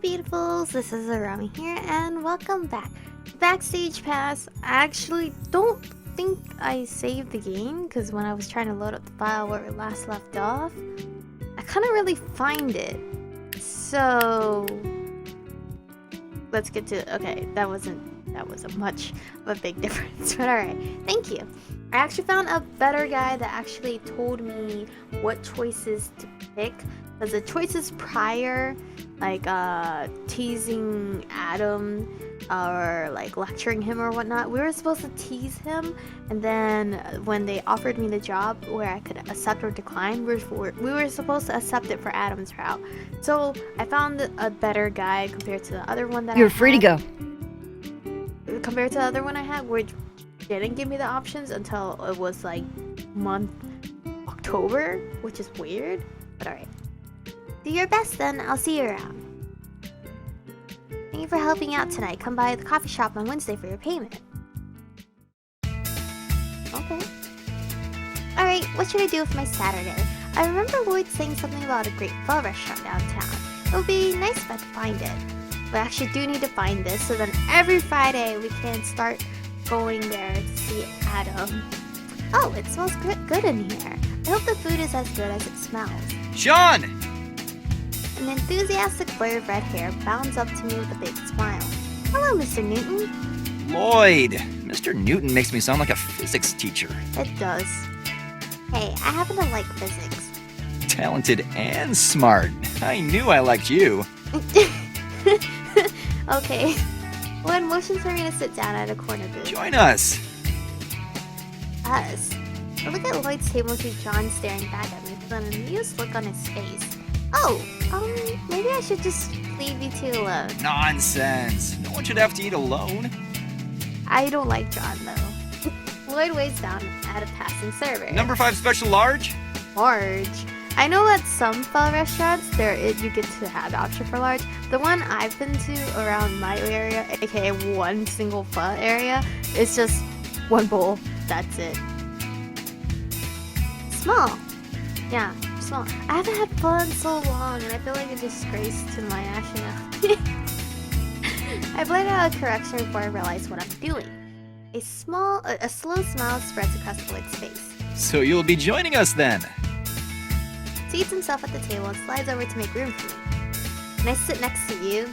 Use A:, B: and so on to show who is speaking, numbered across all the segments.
A: beautifuls, this is Aromie here, and welcome back to Backstage Pass. I actually don't think I saved the game, because when I was trying to load up the file where it last left off, I couldn't really find it. So, let's get to it. Okay, that wasn't much of a big difference, but alright, thank you. I actually found a better guy that actually told me what choices to pick, because the choices prior, like teasing Adam or like lecturing him or whatnot, we were supposed to tease him, and then when they offered me the job where I could accept or decline, we were supposed to accept it for Adam's route. So I found a better guy compared to the other one that
B: You're free to go.
A: Compared to the other one I had, which didn't give me the options until it was like month October, which is weird, but alright. Do your best then, I'll see you around. Thank you for helping out tonight. Come by the coffee shop on Wednesday for your payment. Okay. Alright, what should I do for my Saturday? I remember Lloyd saying something about a great pho restaurant downtown. It would be nice if I could find it. We actually do need to find this, so then every Friday we can start going there to see Adam. Oh, it smells good in here. I hope the food is as good as it smells.
C: Sean!
A: An enthusiastic boy with red hair bounds up to me with a big smile. Hello, Mr. Newton.
C: Lloyd! Mr. Newton makes me sound like a physics teacher.
A: It does. Hey, I happen to like physics.
C: Talented and smart. I knew I liked you.
A: Okay. Lloyd motions for me to sit down at a corner booth.
C: Join us.
A: Us? I look at Lloyd's table and see John staring back at me with an amused look on his face. Oh, maybe I should just leave you two alone.
C: Nonsense. No one should have to eat alone.
A: I don't like John, though. Lloyd waits down at a passing server.
C: Number 5 special large?
A: Large? I know at some pho restaurants, you get to have the option for large. The one I've been to around my area, aka one single pho area, is just one bowl. That's it. Small. Yeah, small. I haven't had pho in so long, and I feel like a disgrace to my nationality. I blurted out a correction before I realized what I'm doing. A slow smile spreads across Lloyd's face.
C: So you'll be joining us then.
A: Seats himself at the table and slides over to make room for me. Can I sit next to you?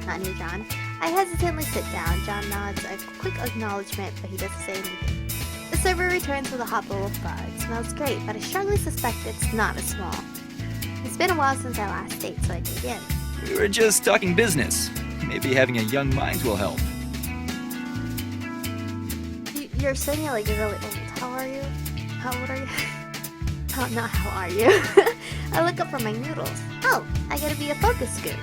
A: Not near John. I hesitantly sit down. John nods a quick acknowledgement, but he doesn't say anything. The server returns with a hot bowl of pho. It smells great, but I strongly suspect it's not as small. It's been a while since our last date, so I dig in.
C: We were just talking business. Maybe having a young mind will help.
A: You're saying it like you're really old. How are you? How old are you? Oh, not how are you? I look up from my noodles. Oh, I gotta be a focus group.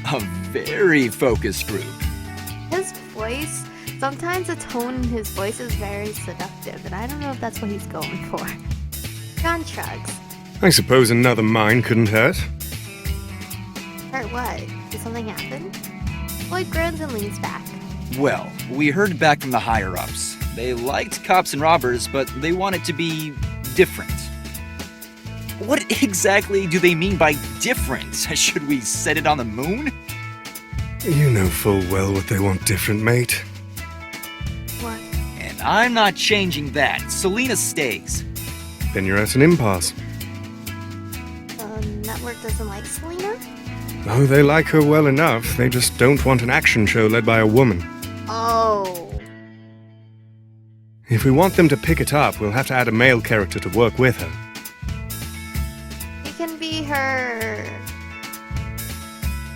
C: A very focused group.
A: His voice, sometimes the tone in his voice is very seductive, and I don't know if that's what he's going for. John shrugs.
D: I suppose another mine couldn't hurt.
A: Hurt what? Did something happen? Lloyd grins and leans back.
C: Well, we heard back from the higher-ups. They liked cops and robbers, but they wanted to be different. What exactly do they mean by different? Should we set it on the moon?
D: You know full well what they want different, mate.
A: What?
C: And I'm not changing that. Selena stays.
D: Then you're at an impasse.
A: The network doesn't like Selena?
D: Oh, they like her well enough. They just don't want an action show led by a woman.
A: Oh.
D: If we want them to pick it up, we'll have to add a male character to work with her.
A: You can be her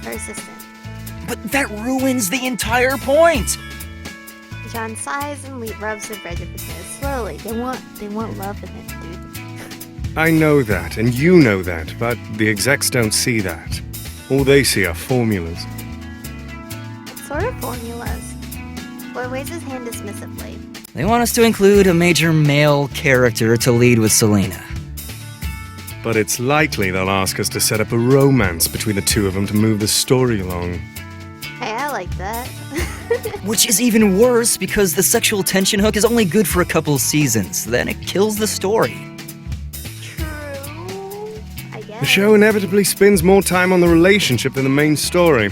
A: assistant.
C: But that ruins the entire point!
A: John sighs and rubs the bridge of his nose slowly. They want love in it, dude.
D: I know that, and you know that, but the execs don't see that. All they see are formulas.
A: What sort of formulas? Boy waves his hand dismissively.
E: They want us to include a major male character to lead with Selena.
D: But it's likely they'll ask us to set up a romance between the two of them to move the story along.
A: Hey, I like that.
E: Which is even worse because the sexual tension hook is only good for a couple seasons. Then it kills the story.
A: True, I guess.
D: show inevitably spends more time on the relationship than the main story.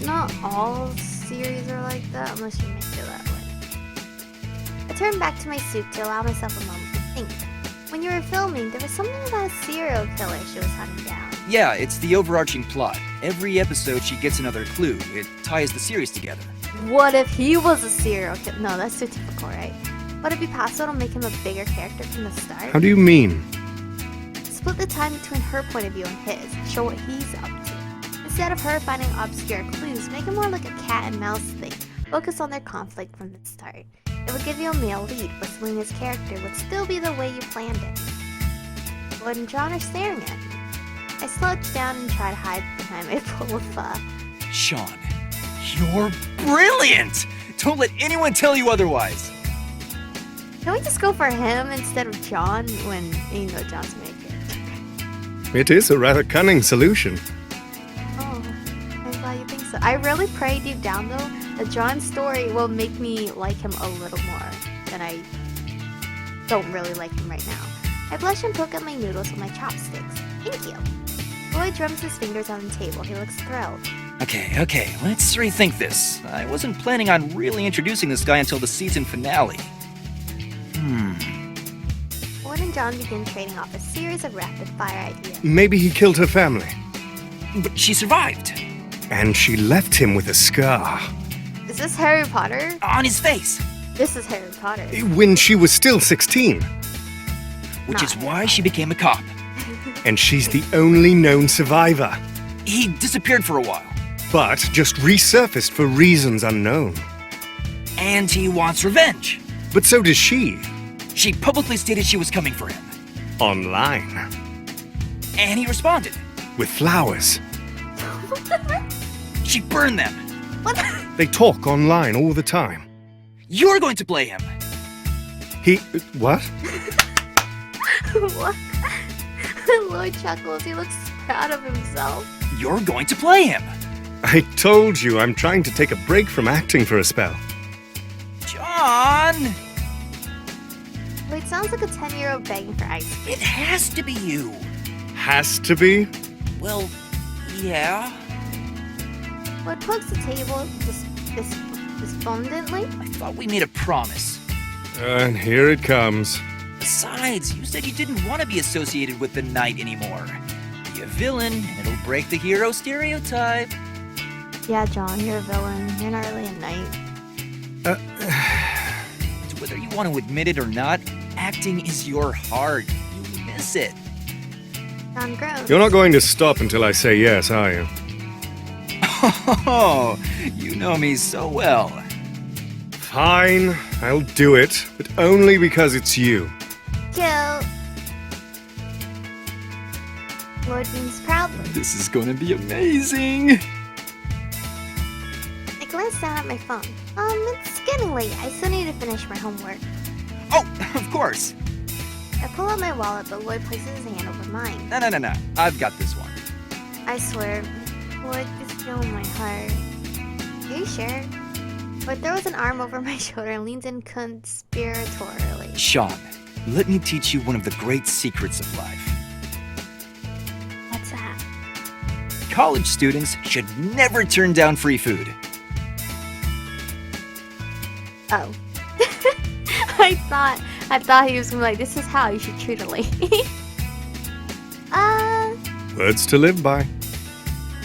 A: Not all series are like that, unless you make it that way. I turned back to my soup to allow myself a moment to think. When you were filming, there was something about a serial killer she was hunting down.
C: Yeah, it's the overarching plot. Every episode she gets another clue. It ties the series together.
A: What if he was a serial killer? No, that's too typical, right? Would it be possible to make him a bigger character from the start?
D: How do you mean?
A: Split the time between her point of view and his, show what he's up to. Instead of her finding obscure clues, make it more like a cat and mouse thing. Focus on their conflict from the start. It would give you a male lead, but Selena's character would still be the way you planned it. Lloyd and John are staring at me. I slouch down and try to hide behind my bowl of pho.
C: Sean, you're brilliant! Don't let anyone tell you otherwise.
A: Can we just go for him instead of John when you know John's main character?
D: It is a rather cunning solution.
A: Oh, I'm glad you think so. I really pray deep down though that John's story will make me like him a little more than I don't really like him right now. I blush and poke at my noodles with my chopsticks. Thank you. Lloyd drums his fingers on the table. He looks thrilled.
C: Okay, let's rethink this. I wasn't planning on really introducing this guy until the season finale.
A: Lloyd and John begin trading off a series of rapid-fire ideas.
D: Maybe he killed her family.
C: But she survived.
D: And she left him with a scar.
A: Is this Harry Potter?
C: On his face.
A: This is Harry Potter.
D: When she was still 16.
C: Which is why she became a cop.
D: And she's the only known survivor.
C: He disappeared for a while.
D: But just resurfaced for reasons unknown.
C: And he wants revenge.
D: But so does she.
C: She publicly stated she was coming for him.
D: Online.
C: And he responded.
D: With flowers.
C: She burned them.
A: What?
D: They talk online all the time.
C: You're going to play him.
D: He... what?
A: What? Lloyd chuckles. He looks proud of himself.
C: You're going to play him.
D: I told you I'm trying to take a break from acting for a spell.
C: John!
A: Lloyd sounds like a 10-year-old begging for ice cream.
C: It has to be you.
D: Has to be?
C: Well, yeah.
A: Lloyd pokes the table despondently.
C: I thought we made a promise.
D: And here it comes.
C: Besides, you said you didn't want to be associated with the knight anymore. Be a villain, and it'll break the hero stereotype.
A: Yeah, John, you're a villain. You're not really a knight.
C: Whether you want to admit it or not, acting is your heart. You miss it.
A: John groans.
D: You're not going to stop until I say yes, are you?
C: Oh, you know me so well.
D: Fine, I'll do it, but only because it's you.
A: Kill. Lloyd beams proudly.
C: This is gonna be amazing.
A: I glance down at my phone. It's getting late. I still need to finish my homework.
C: Oh, of course.
A: I pull out my wallet, but Lloyd places his hand over mine.
C: No. I've got this one.
A: I swear, Lloyd, you steal my heart. Are you sure? Lloyd throws an arm over my shoulder and leans in conspiratorially.
C: Sean, let me teach you one of the great secrets of life.
A: What's that?
C: College students should never turn down free food.
A: Oh. I thought he was gonna be like, this is how you should treat a lady.
D: Words to live by.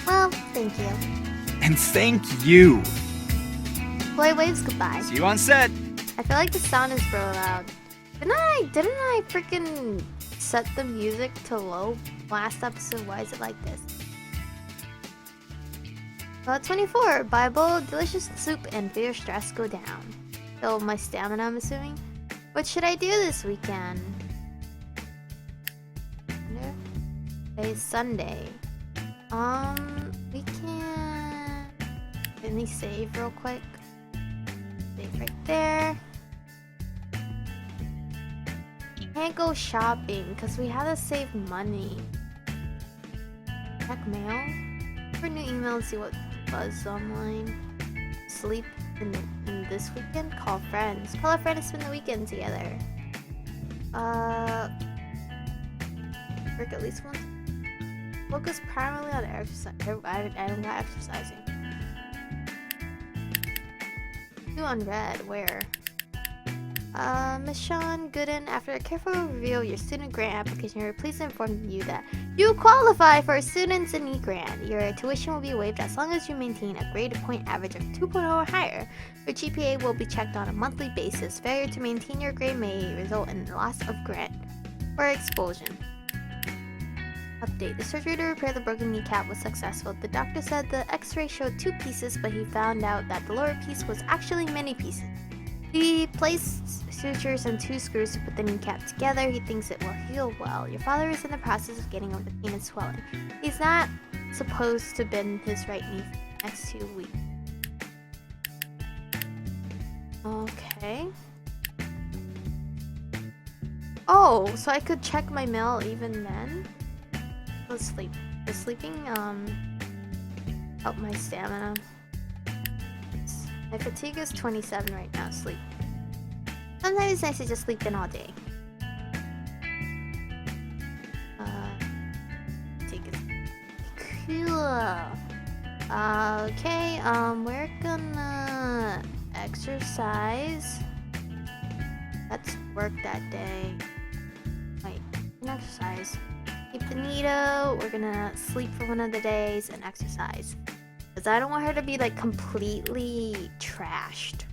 A: Well, thank you.
C: And thank you.
A: Lloyd waves goodbye.
C: See you on set.
A: I feel like the sound is really loud. Didn't I freaking set the music to low last episode? Why is it like this? 24. Bible, delicious soup, and fear stress go down. So my stamina, I'm assuming. What should I do this weekend? Today's Sunday. We can... Let me save real quick. Save right there. Can't go shopping because we have to save money. Check mail. For new email and see what buzz online. Sleep in this weekend. Call friends. Call a friend to spend the weekend together. work at least once. Focus primarily on exercise. I'm not exercising. Two unread. Where? Ms. Sean Gooden, after a careful review of your student grant application, we're pleased to inform you that you qualify for a student's in e-grant. Your tuition will be waived as long as you maintain a grade point average of 2.0 or higher. Your GPA will be checked on a monthly basis. Failure to maintain your grade may result in loss of grant or expulsion. Update. The surgery to repair the broken kneecap was successful. The doctor said the x-ray showed 2 pieces, but he found out that the lower piece was actually many pieces. He placed sutures and 2 screws to put the kneecap together. He thinks it will heal well. Your father is in the process of getting over the pain and swelling. He's not supposed to bend his right knee for the next 2 weeks. Okay. Oh, so I could check my mail even then? Let's sleep. The sleeping, help my stamina. My fatigue is 27 right now, sleep. Sometimes it's nice to just sleep in all day. Fatigue is cool. Okay, we're gonna exercise. Let's work that day. Wait, we can exercise. Keep the needle. We're gonna sleep for one of the days and exercise. Because I don't want her to be like completely trashed.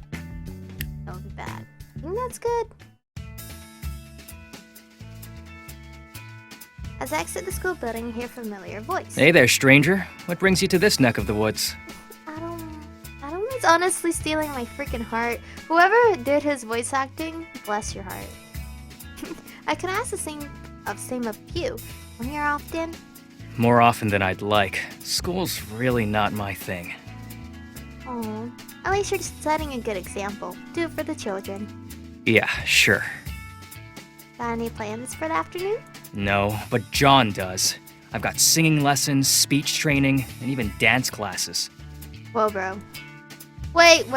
A: That would be bad. I think that's good. As I exit the school building, I hear a familiar voice.
B: Hey there, stranger. What brings you to this neck of the woods?
A: Adam is honestly stealing my freaking heart. Whoever did his voice acting, bless your heart. I can ask the same of you. Come here often?
B: More often than I'd like. School's really not my thing.
A: Oh, at least you're setting a good example. Do it for the children.
B: Yeah, sure.
A: Got any plans for the afternoon?
B: No, but John does. I've got singing lessons, speech training, and even dance classes.
A: Whoa, bro. Wait. Did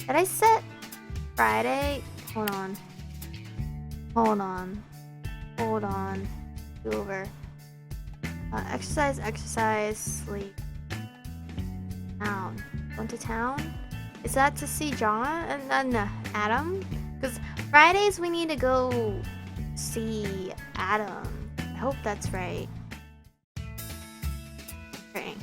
A: I set Friday? Hold on. Do over. Exercise, sleep. Town. Going to town? Is that to see John and Adam? Because Fridays we need to go see Adam. I hope that's right. Okay.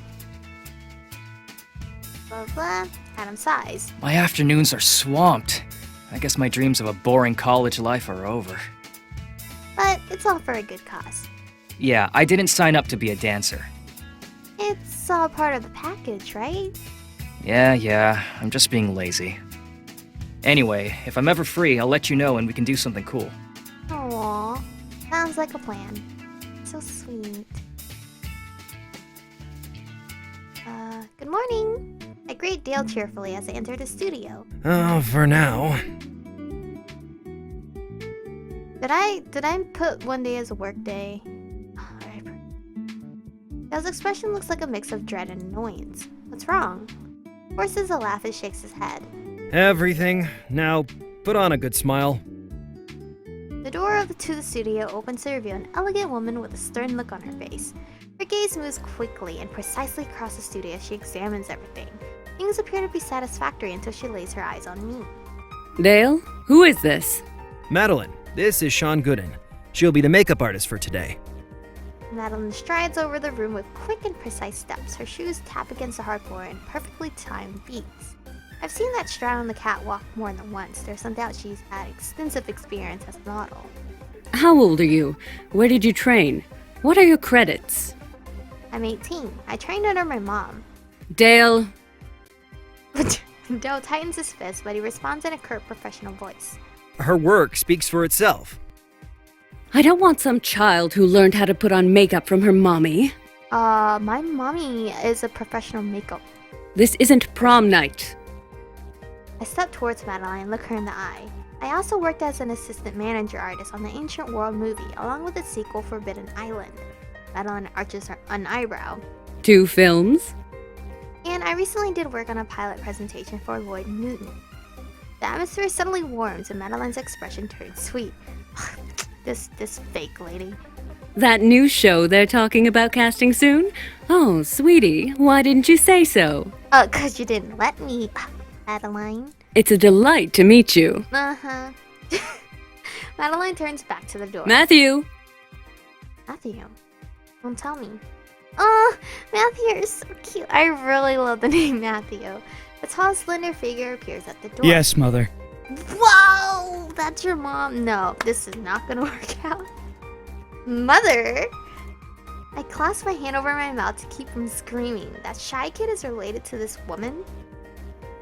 A: Blah blah. Adam sighs.
B: My afternoons are swamped. I guess my dreams of a boring college life are over.
A: But it's all for a good cause.
B: Yeah, I didn't sign up to be a dancer.
A: It's all part of the package, right?
B: Yeah, I'm just being lazy. Anyway, if I'm ever free, I'll let you know and we can do something cool.
A: Aww. Sounds like a plan. So sweet. Good morning. I greet Dale cheerfully as I enter the studio.
F: Oh, for now.
A: Did I put one day as a work day? Dale's expression looks like a mix of dread and annoyance. What's wrong? Forces a laugh and shakes his head.
F: Everything. Now, put on a good smile.
A: The door to the studio opens to reveal an elegant woman with a stern look on her face. Her gaze moves quickly and precisely across the studio as she examines everything. Things appear to be satisfactory until she lays her eyes on me.
G: Dale, who is this?
F: Madeline, this is Sean Gooden. She'll be the makeup artist for today.
A: Madeline strides over the room with quick and precise steps. Her shoes tap against the hardboard in perfectly timed beats. I've seen that stride on the catwalk more than once. There's some doubt she's had extensive experience as a model.
G: How old are you? Where did you train? What are your credits?
A: I'm 18. I trained under my mom.
G: Dale.
A: Dale tightens his fist, but he responds in a curt, professional voice.
F: Her work speaks for itself.
G: I don't want some child who learned how to put on makeup from her mommy.
A: My mommy is a professional makeup.
G: This isn't prom night.
A: I step towards Madeline and look her in the eye. I also worked as an assistant manager artist on the Ancient World movie, along with its sequel, Forbidden Island. Madeline arches an eyebrow.
G: 2 films?
A: And I recently did work on a pilot presentation for Lloyd Newton. The atmosphere suddenly warms and Madeline's expression turns sweet. This fake lady.
G: That new show they're talking about casting soon? Oh, sweetie, why didn't you say so?
A: 'Cause you didn't let me, Madeline.
G: It's a delight to meet you.
A: Uh-huh. Madeline turns back to the door.
G: Matthew!
A: Matthew. Don't tell me. Oh, Matthew is so cute. I really love the name Matthew. A tall, slender figure appears at the door.
H: Yes, Mother.
A: Whoa! That's your mom? No, this is not gonna work out. Mother! I clasp my hand over my mouth to keep from screaming. That shy kid is related to this woman?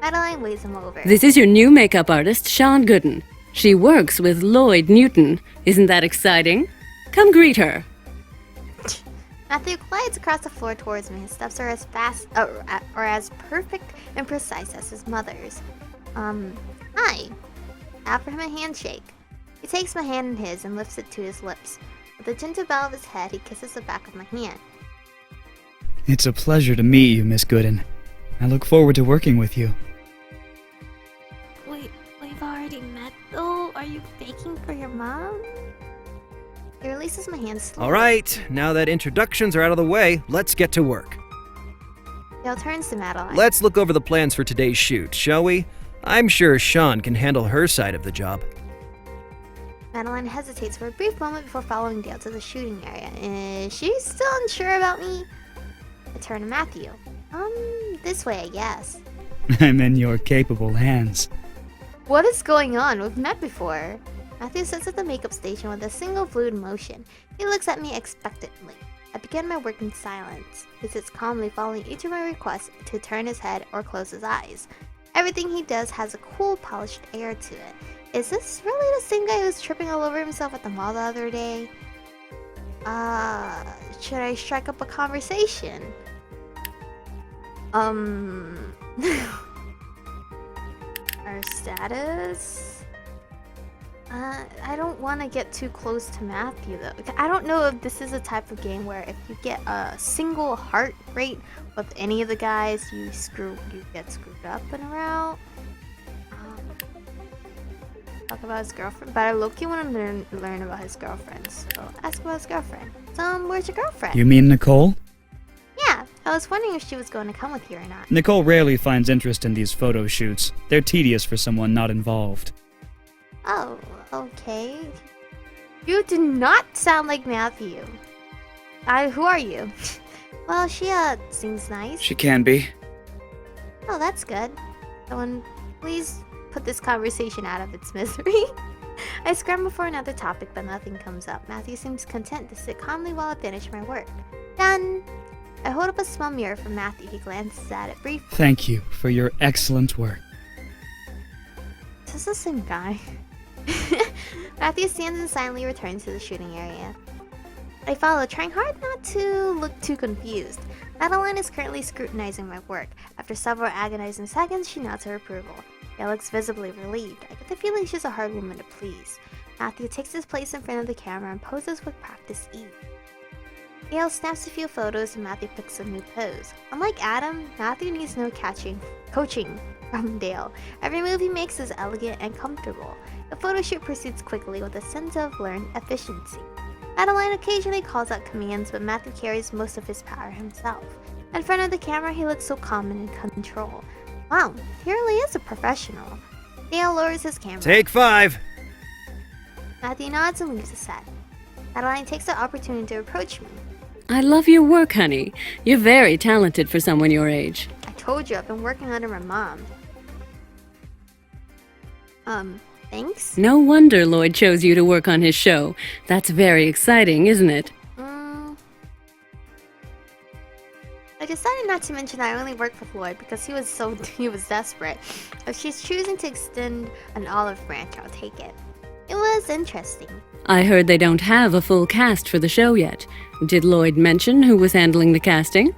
A: Madeline waves him over.
G: This is your new makeup artist, Sean Gooden. She works with Lloyd Newton. Isn't that exciting? Come greet her.
A: Matthew glides across the floor towards me. His steps are as fast, or as perfect and precise as his mother's. Hi. I offer him a handshake. He takes my hand in his and lifts it to his lips. With a gentle bow of his head, he kisses the back of my hand.
H: It's a pleasure to meet you, Miss Gooden. I look forward to working with you.
A: We've already met, though. Are you faking for your mom? He releases my hand slowly.
F: All right, now that introductions are out of the way, let's get to work.
A: Dale turns to Madeline.
F: Let's look over the plans for today's shoot, shall we? I'm sure Sean can handle her side of the job.
A: Madeline hesitates for a brief moment before following Dale to the shooting area. Is she still unsure about me? I turn to Matthew. This way, I guess.
H: I'm in your capable hands.
A: What is going on? We've met before. Matthew sits at the makeup station with a single fluid motion. He looks at me expectantly. I begin my work in silence. He sits calmly following each of my requests to turn his head or close his eyes. Everything he does has a cool, polished air to it. Is this really the same guy who was tripping all over himself at the mall the other day? Should I strike up a conversation? Our status? I don't want to get too close to Matthew though. I don't know if this is a type of game where if you get a single heart rate with any of the guys, you get screwed up in a route. Talk about his girlfriend, but I low-key want to learn about his girlfriend. So ask about his girlfriend. So where's your girlfriend?
H: You mean Nicole?
A: Yeah, I was wondering if she was going to come with you or not.
H: Nicole rarely finds interest in these photo shoots. They're tedious for someone not involved.
A: Oh, okay. You do not sound like Matthew. Who are you? Well, she seems nice.
B: She can be.
A: Oh, that's good. Someone, please put this conversation out of its misery. I scramble for another topic, but nothing comes up. Matthew seems content to sit calmly while I finish my work. Done. I hold up a small mirror for Matthew. He glances at it briefly.
H: Thank you for your excellent work.
A: Is this the same guy? Matthew stands and silently returns to the shooting area. I follow, trying hard not to look too confused. Madeline is currently scrutinizing my work. After several agonizing seconds, she nods her approval. Gail looks visibly relieved. I get the feeling she's a hard woman to please. Matthew takes his place in front of the camera and poses with practiced ease. Gail snaps a few photos and Matthew picks a new pose. Unlike Adam, Matthew needs no coaching from Dale. Every move he makes is elegant and comfortable. The photo shoot proceeds quickly with a sense of learned efficiency. Madeline occasionally calls out commands, but Matthew carries most of his power himself. In front of the camera, he looks so calm and in control. Wow, he really is a professional. Dale lowers his camera.
F: Take 5.
A: Matthew nods and leaves the set. Madeline takes the opportunity to approach me.
G: I love your work, honey. You're very talented for someone your age.
A: I told you, I've been working under my mom. Thanks?
G: No wonder Lloyd chose you to work on his show. That's very exciting, isn't it?
A: I decided not to mention that I only work with Lloyd because he was desperate. If she's choosing to extend an olive branch, I'll take it. It was interesting.
G: I heard they don't have a full cast for the show yet. Did Lloyd mention who was handling the casting?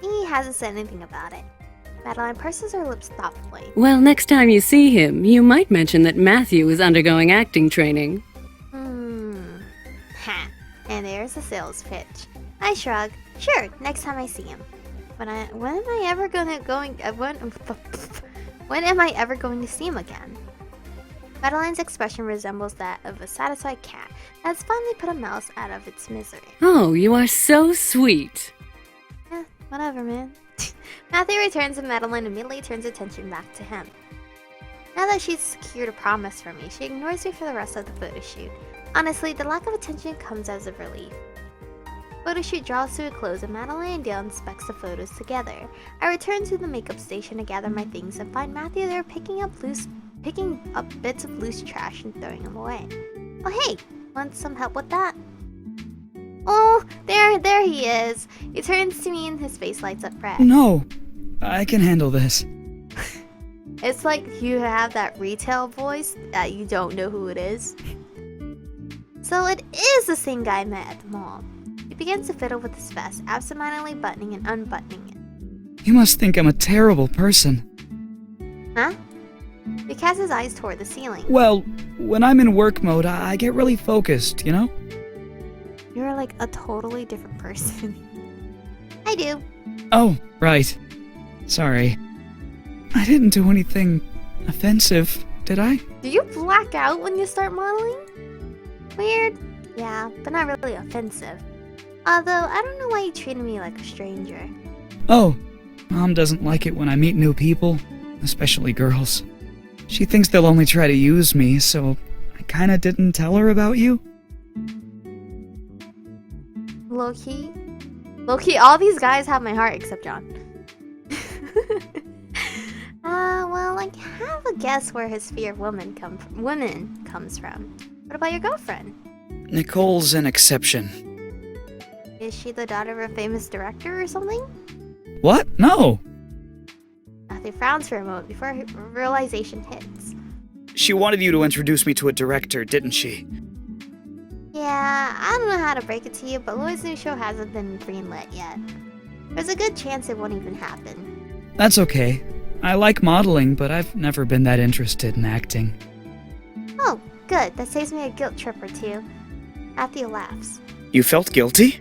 A: He hasn't said anything about it. Madeline purses her lips thoughtfully.
G: Well, next time you see him, you might mention that Matthew is undergoing acting training.
A: Ha. And there's a sales pitch. I shrug. Sure, next time I see him. When am I ever going to see him again? Madeline's expression resembles that of a satisfied cat that has finally put a mouse out of its misery.
G: Oh, you are so sweet.
A: Whatever, man. Matthew returns and Madeline immediately turns attention back to him. Now that she's secured a promise from me, she ignores me for the rest of the photo shoot. Honestly, the lack of attention comes as a relief. Photo shoot draws to a close and Madeline and Dale inspects the photos together. I return to the makeup station to gather my things and find Matthew there picking up bits of loose trash and throwing them away. Oh hey, want some help with that? Oh, there he is. He turns to me and his face lights up red.
H: No, I can handle this.
A: It's like you have that retail voice that you don't know who it is. So it is the same guy I met at the mall. He begins to fiddle with his vest, absentmindedly buttoning and unbuttoning it.
H: You must think I'm a terrible person.
A: Huh? He casts his eyes toward the ceiling.
H: Well, when I'm in work mode, I get really focused, you know?
A: You're like a totally different person. I do.
H: Oh, right. Sorry. I didn't do anything offensive, did I?
A: Do you black out when you start modeling? Weird. Yeah, but not really offensive. Although, I don't know why you treated me like a stranger.
H: Oh, Mom doesn't like it when I meet new people, especially girls. She thinks they'll only try to use me, so I kinda didn't tell her about you.
A: Low-key? Low-key, all these guys have my heart except John. Well, I have a guess where his fear of women comes from. What about your girlfriend?
H: Nicole's an exception.
A: Is she the daughter of a famous director or something?
H: What? No!
A: Matthew frowns for a moment before realization hits.
H: She wanted you to introduce me to a director, didn't she?
A: Yeah, I don't know how to break it to you, but Lloyd's new show hasn't been greenlit yet. There's a good chance it won't even happen.
H: That's okay. I like modeling, but I've never been that interested in acting.
A: Oh, good. That saves me a guilt trip or two. Matthew laughs.
H: You felt guilty?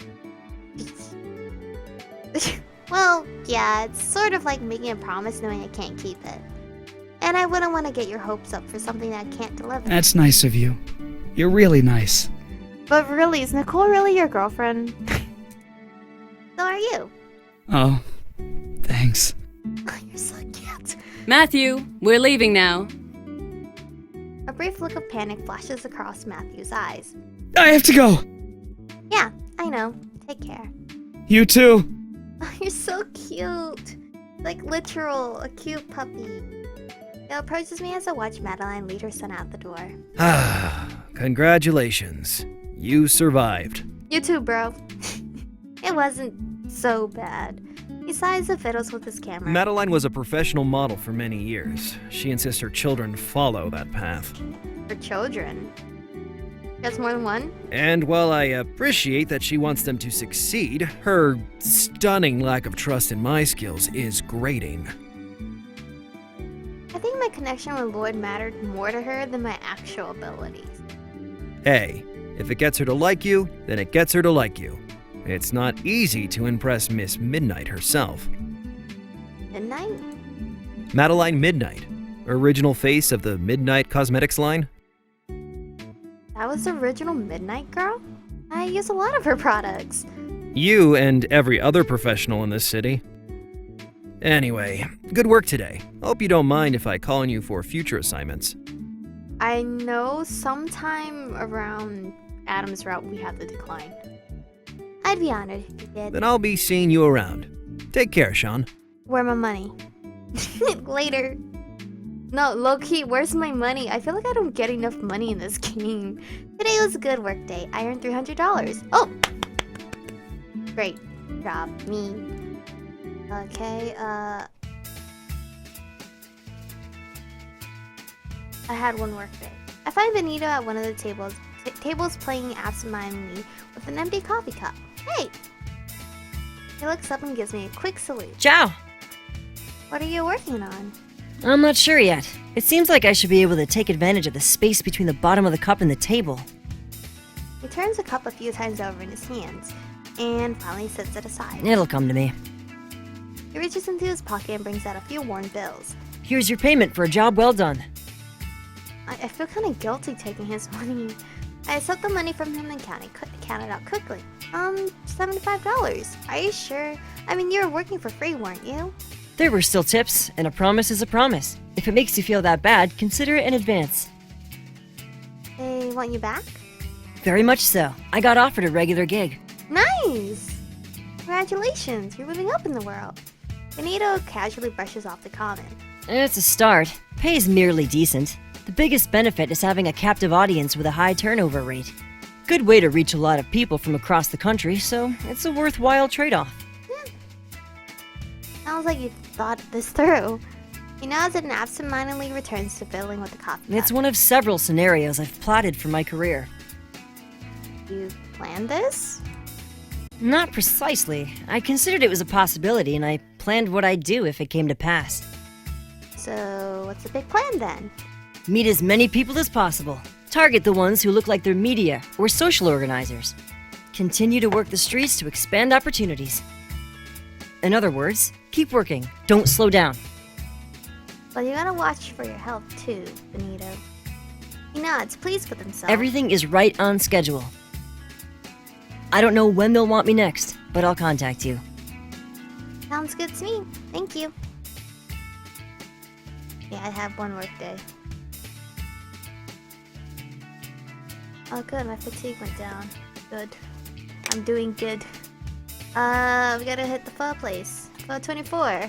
A: Well, yeah, it's sort of like making a promise knowing I can't keep it. And I wouldn't want to get your hopes up for something that I can't deliver.
H: That's nice of you. You're really nice.
A: But really, is Nicole really your girlfriend? So are you.
H: Oh, thanks.
A: You're so cute.
G: Matthew, we're leaving now.
A: A brief look of panic flashes across Matthew's eyes.
H: I have to go!
A: Yeah, I know. Take care.
H: You too!
A: Oh, you're so cute. Like literal, a cute puppy. He approaches me as I watch Madeline lead her son out the door.
F: Ah, congratulations. You survived.
A: You too, bro. It wasn't so bad. He sighs and fiddles with his camera.
F: Madeline was a professional model for many years. She insists her children follow that path.
A: For children? That's more than one?
F: And while I appreciate that she wants them to succeed, her stunning lack of trust in my skills is grating.
A: I think my connection with Lloyd mattered more to her than my actual abilities.
F: Hey, if it gets her to like you, then it gets her to like you. It's not easy to impress Miss Midnight herself.
A: Midnight?
F: Madeline Midnight, original face of the Midnight Cosmetics line.
A: That was the original Midnight Girl? I use a lot of her products.
F: You and every other professional in this city. Anyway, good work today. Hope you don't mind if I call on you for future assignments.
A: I know sometime around Adam's route we have to decline. I'd be honored if you did.
F: Then I'll be seeing you around. Take care, Sean.
A: Where my money? Later. No, low-key, where's my money? I feel like I don't get enough money in this game. Today was a good work day. I earned $300. Oh! Great job, me. Okay, I had one work day. I find Benito at one of the tables playing absentmindedly with an empty coffee cup. Hey! He looks up and gives me a quick salute.
I: Ciao!
A: What are you working on?
I: I'm not sure yet. It seems like I should be able to take advantage of the space between the bottom of the cup and the table.
A: He turns the cup a few times over in his hands, and finally sets it aside.
I: It'll come to me.
A: He reaches into his pocket and brings out a few worn bills.
I: Here's your payment for a job well done.
A: I feel kind of guilty taking his money. I accept the money from him and count it out quickly. $75. Are you sure? I mean, you were working for free, weren't you?
I: There were still tips, and a promise is a promise. If it makes you feel that bad, consider it in advance.
A: They want you back?
I: Very much so. I got offered a regular gig.
A: Nice! Congratulations, you're moving up in the world. Benito casually brushes off the comment.
I: It's a start. Pay is merely decent. The biggest benefit is having a captive audience with a high turnover rate. Good way to reach a lot of people from across the country, so it's a worthwhile trade-off.
A: Sounds like you thought this through. He nods and absentmindedly returns to fiddling with the coffee
I: It's
A: cup.
I: one of several scenarios I've plotted for my career.
A: You planned this?
I: Not precisely. I considered it was a possibility, and I planned what I'd do if it came to pass.
A: So, what's the big plan then?
I: Meet as many people as possible. Target the ones who look like they're media or social organizers. Continue to work the streets to expand opportunities. In other words, keep working. Don't slow down.
A: But you gotta watch for your health too, Benito. He nods, pleased with himself.
I: Everything is right on schedule. I don't know when they'll want me next, but I'll contact you.
A: Sounds good to me. Thank you. Yeah, I have one work day. Oh good, my fatigue went down. Good. I'm doing good. We gotta hit the pho place. Pho 24.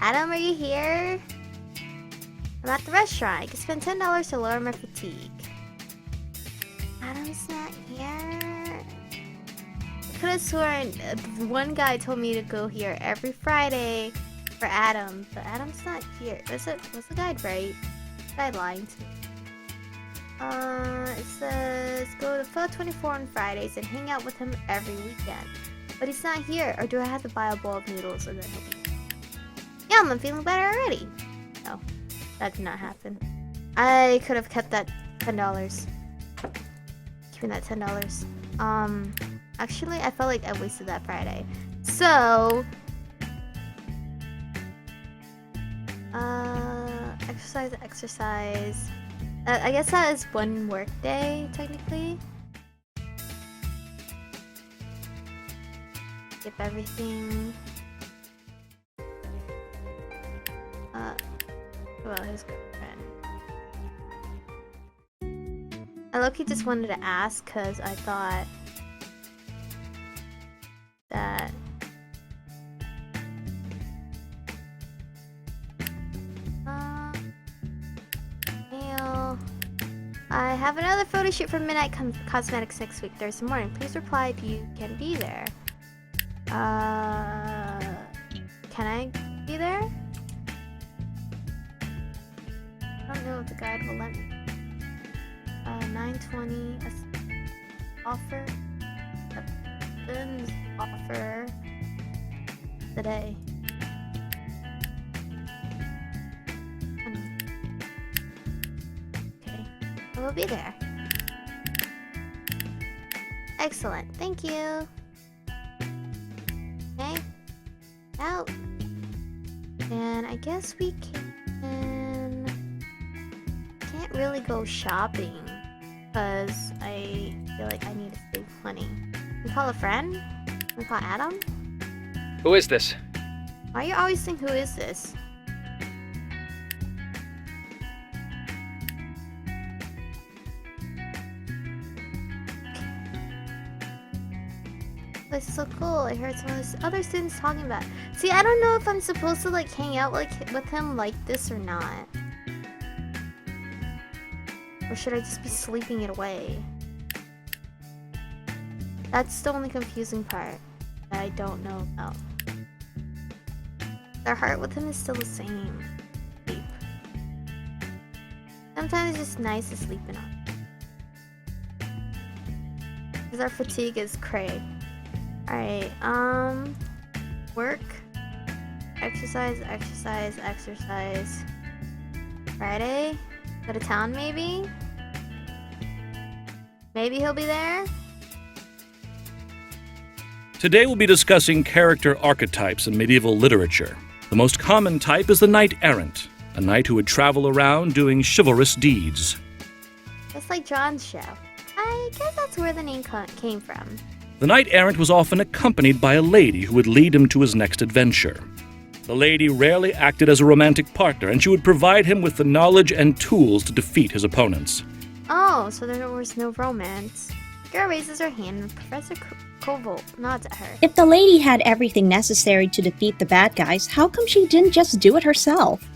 A: Adam, are you here? I'm at the restaurant. I can spend $10 to lower my fatigue. Adam's not here. I could have sworn one guy told me to go here every Friday for Adam, but Adam's not here. Was the guide right? The guy lying to me. It says go to Pho 24 on Fridays and hang out with him every weekend. But he's not here, or do I have to buy a bowl of noodles and then he'll be here? Yeah, I'm feeling better already. No, that did not happen. I could have kept that $10. Keeping that $10. Actually, I felt like I wasted that Friday. So, exercise. I guess that is one work day, technically. Skip everything. Well, his girlfriend. I low-key just wanted to ask because I thought that mail. I have another photo shoot for Midnight Cosmetics next week, Thursday morning. Please reply if you can be there. Can I be there? I don't know if the guide will let me. 9:20 offer. Offer today. Okay, I will be there. Excellent, thank you. Okay, out. And I guess we can't really go shopping because I feel like I need to save money. We call a friend? We call Adam?
B: Who is this?
A: Why are you always saying who is this? This is so cool. I heard some of the other students talking about it. See, I don't know if I'm supposed to like hang out with him like this or not. Or should I just be sleeping it away? That's the only confusing part that I don't know about. Their heart with him is still the same. Sleep. Sometimes it's just nice to sleep in on. Because our fatigue is cray. Alright, work. Exercise. Friday? Go to town maybe? Maybe he'll be there?
J: Today we'll be discussing character archetypes in medieval literature. The most common type is the knight errant. a knight who would travel around doing chivalrous deeds.
A: Just like John's show. I guess that's where the name came from.
J: The knight-errant was often accompanied by a lady who would lead him to his next adventure. The lady rarely acted as a romantic partner, and she would provide him with the knowledge and tools to defeat his opponents.
A: Oh, so there was no romance. Girl raises her hand and Professor Kobold nods at her.
K: If the lady had everything necessary to defeat the bad guys, how come she didn't just do it herself?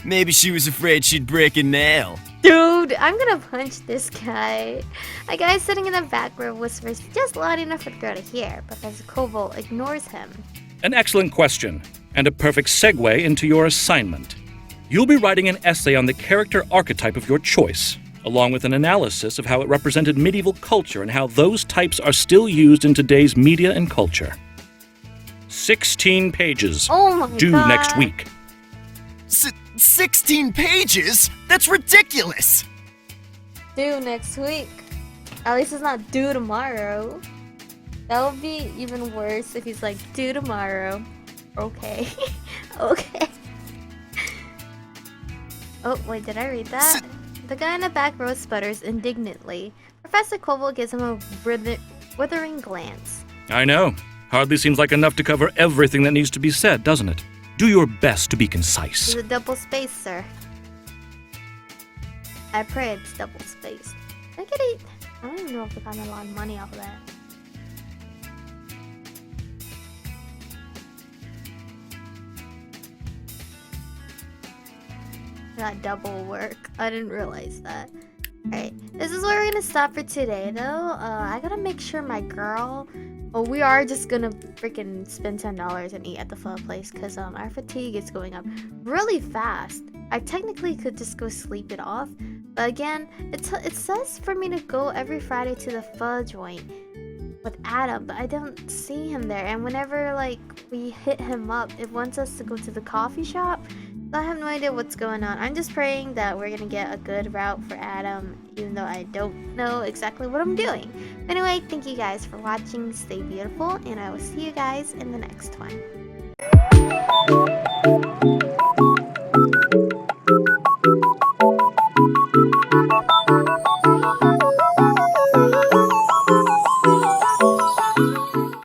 L: Maybe she was afraid she'd break a nail.
A: Dude, I'm gonna punch this guy. A guy sitting in the back row whispers just loud enough for the girl to hear. Professor Kobold ignores him.
J: An excellent question, and a perfect segue into your assignment. You'll be writing an essay on the character archetype of your choice, along with an analysis of how it represented medieval culture and how those types are still used in today's media and culture. 16 pages.
A: Oh my
J: Due
A: God.
J: next week.
L: 16 pages? That's ridiculous!
A: Due next week. At least it's not due tomorrow. That would be even worse if he's like, due tomorrow. Okay. Okay. Oh, wait, did I read that? The guy in the back row sputters indignantly. Professor Kobold gives him a withering glance.
J: I know. Hardly seems like enough to cover everything that needs to be said, doesn't it? Do your best to be concise.
A: It's a double space, sir. I pray it's double spaced. I don't even know if they got a lot of money off of that. That double work. I didn't realize that. Alright, this is where we're gonna stop for today though. I gotta make sure my girl... Oh, we are just gonna freaking spend $10 and eat at the pho place because our fatigue is going up really fast. I technically could just go sleep it off, but again, it says for me to go every Friday to the pho joint with Adam, but I don't see him there. And whenever like we hit him up, it wants us to go to the coffee shop. So I have no idea what's going on. I'm just praying that we're gonna get a good route for Adam, even though I don't know exactly what I'm doing. But anyway, thank you guys for watching. Stay beautiful, and I will see you guys in the next one.